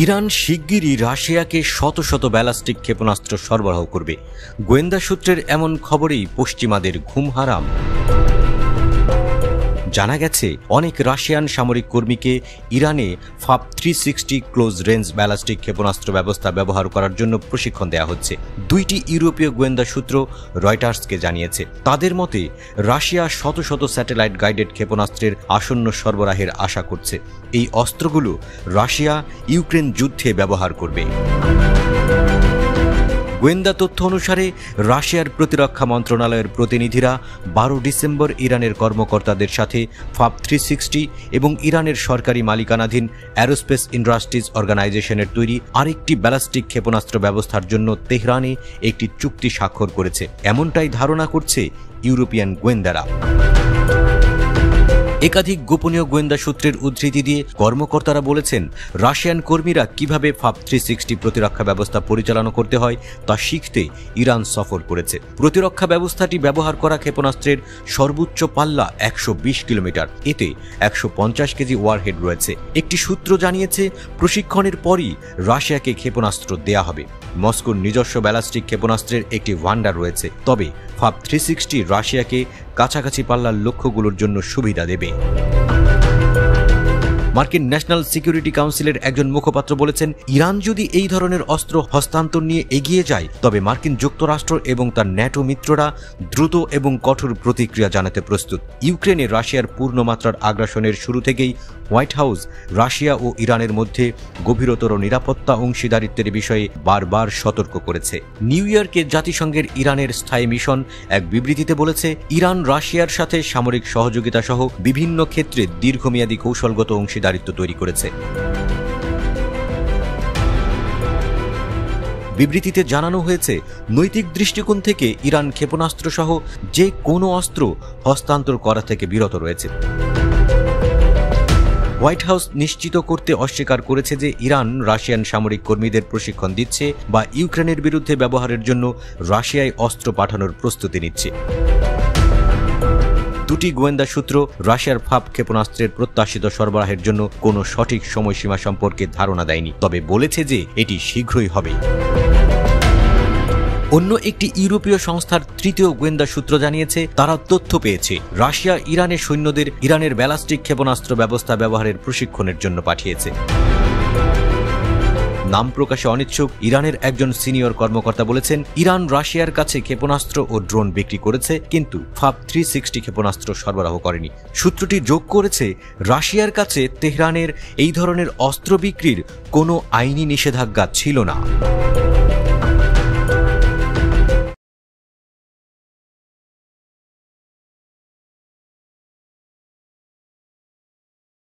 Iran শিগগিরই রাশিয়াকে শত শত ব্যালিস্টিক ক্ষেপণাস্ত্র সরবরাহ করবে। গোয়েন্দা সূত্রের এমন খবরেই পশ্চিমাদের ঘুম হারাম। জানা গেছে অনেক রাশিয়ান সামরিক কর্মীকে ইরানে ফাব 360 ক্লোজ রেঞ্জ ব্যালিস্টিক ক্ষেপণাস্ত্র ব্যবস্থা ব্যবহার করার জন্য প্রশিক্ষণ দেওয়া হচ্ছে। দুইটি ইউরোপীয় গোয়েন্দা সূত্র রয়টার্সকে জানিয়েছে, তাদের মতে রাশিয়া শত শত স্যাটেলাইট গাইডেড ক্ষেপণাস্ত্রের আসন্ন সরবরাহের আশা করছে। এই অস্ত্রগুলো রাশিয়া ইউক্রেন যুদ্ধে ব্যবহার করবে। গোয়েন্দা তথ্য অনুসারে রাশিয়ার প্রতিরক্ষা মন্ত্রণালয়ের প্রতিনিধিরা 12 ডিসেম্বর ইরানের কর্মকর্তাদের সাথে ফাব 360 এবং ইরানের সরকারি মালিকানাধীন অ্যারোস্পেস ইন্ডাস্ট্রিজ অর্গানাইজেশনের তৈরি আরেকটি ব্যালিস্টিক ক্ষেপণাস্ত্র ব্যবস্থার জন্য তেহরানে একটি চুক্তি স্বাক্ষর করেছে, এমনটাই ধারণা করছে ইউরোপিয়ান গোয়েন্দারা। একাধিক গোপনীয় গোয়েন্দা সূত্রের উদ্ধৃতি দিয়ে কর্মকর্তারা বলেছেন, রাশিয়ান কর্মীরা কিভাবে ফাব 360 প্রতিরক্ষা ব্যবস্থা পরিচালনা করতে হয় তা শিখতে ইরান সফর করেছে। প্রতিরক্ষা ব্যবস্থাটি ব্যবহার করা ক্ষেপণাস্ত্রের সর্বোচ্চ পাল্লা 120 কিলোমিটার, এতে 150 কেজি ওয়ারহেড রয়েছে। একটি সূত্র জানিয়েছে, প্রশিক্ষণের পরই রাশিয়াকে ক্ষেপণাস্ত্র দেয়া হবে। মস্কোর নিজস্ব ব্যালিস্টিক ক্ষেপণাস্ত্রের একটি ভান্ডার রয়েছে, তবে ফাব 360 রাশিয়াকে কাছাকাছি পাল্লার লক্ষ্যগুলোর জন্য সুবিধা দেবে। মার্কিন ন্যাশনাল সিকিউরিটি কাউন্সিলের একজন মুখপাত্র বলেছেন, ইরান যদি এই ধরনের অস্ত্র হস্তান্তর নিয়ে এগিয়ে যায় তবে মার্কিন যুক্তরাষ্ট্র এবং তার ন্যাটো মিত্ররা দ্রুত এবং কঠোর প্রতিক্রিয়া জানাতে প্রস্তুত। ইউক্রেনে রাশিয়ার পূর্ণমাত্রার আগ্রাসনের শুরু থেকেই হোয়াইট হাউস রাশিয়া ও ইরানের মধ্যে গভীরতর নিরাপত্তা অংশীদারিত্বের বিষয়ে বারবার সতর্ক করেছে। নিউ ইয়র্কে জাতিসংঘের ইরানের স্থায়ী মিশন এক বিবৃতিতে বলেছে, ইরান রাশিয়ার সাথে সামরিক সহযোগিতা সহ বিভিন্ন ক্ষেত্রে দীর্ঘমেয়াদী কৌশলগত অংশীদারিত্ব তৈরি করেছে। বিবৃতিতে জানানো হয়েছে, নৈতিক দৃষ্টিকোণ থেকে ইরান ক্ষেপণাস্ত্র সহ যে কোনো অস্ত্র হস্তান্তর করা থেকে বিরত রয়েছে। হোয়াইট হাউস নিশ্চিত করতে অস্বীকার করেছে যে ইরান রাশিয়ান সামরিক কর্মীদের প্রশিক্ষণ দিচ্ছে বা ইউক্রেনের বিরুদ্ধে ব্যবহারের জন্য রাশিয়ায় অস্ত্র পাঠানোর প্রস্তুতি নিচ্ছে। দুটি গোয়েন্দা সূত্র রাশিয়ার ফাব ক্ষেপণাস্ত্রের প্রত্যাশিত সরবরাহের জন্য কোনো সঠিক সময়সীমা সম্পর্কে ধারণা দেয়নি, তবে বলেছে যে এটি শীঘ্রই হবে। অন্য একটি ইউরোপীয় সংস্থার তৃতীয় গোয়েন্দা সূত্র জানিয়েছে, তারা তথ্য পেয়েছে রাশিয়া ইরানের সৈন্যদের ইরানের ব্যালিস্টিক ক্ষেপণাস্ত্র ব্যবস্থা ব্যবহারের প্রশিক্ষণের জন্য পাঠিয়েছে। নাম প্রকাশে অনিচ্ছুক ইরানের একজন সিনিয়র কর্মকর্তা বলেছেন, ইরান রাশিয়ার কাছে ক্ষেপণাস্ত্র ও ড্রোন বিক্রি করেছে, কিন্তু ফাব 360 ক্ষেপণাস্ত্র সরবরাহ করেনি। সূত্রটি যোগ করেছে, রাশিয়ার কাছে তেহরানের এই ধরনের অস্ত্র বিক্রির কোনো আইনি নিষেধাজ্ঞা ছিল না।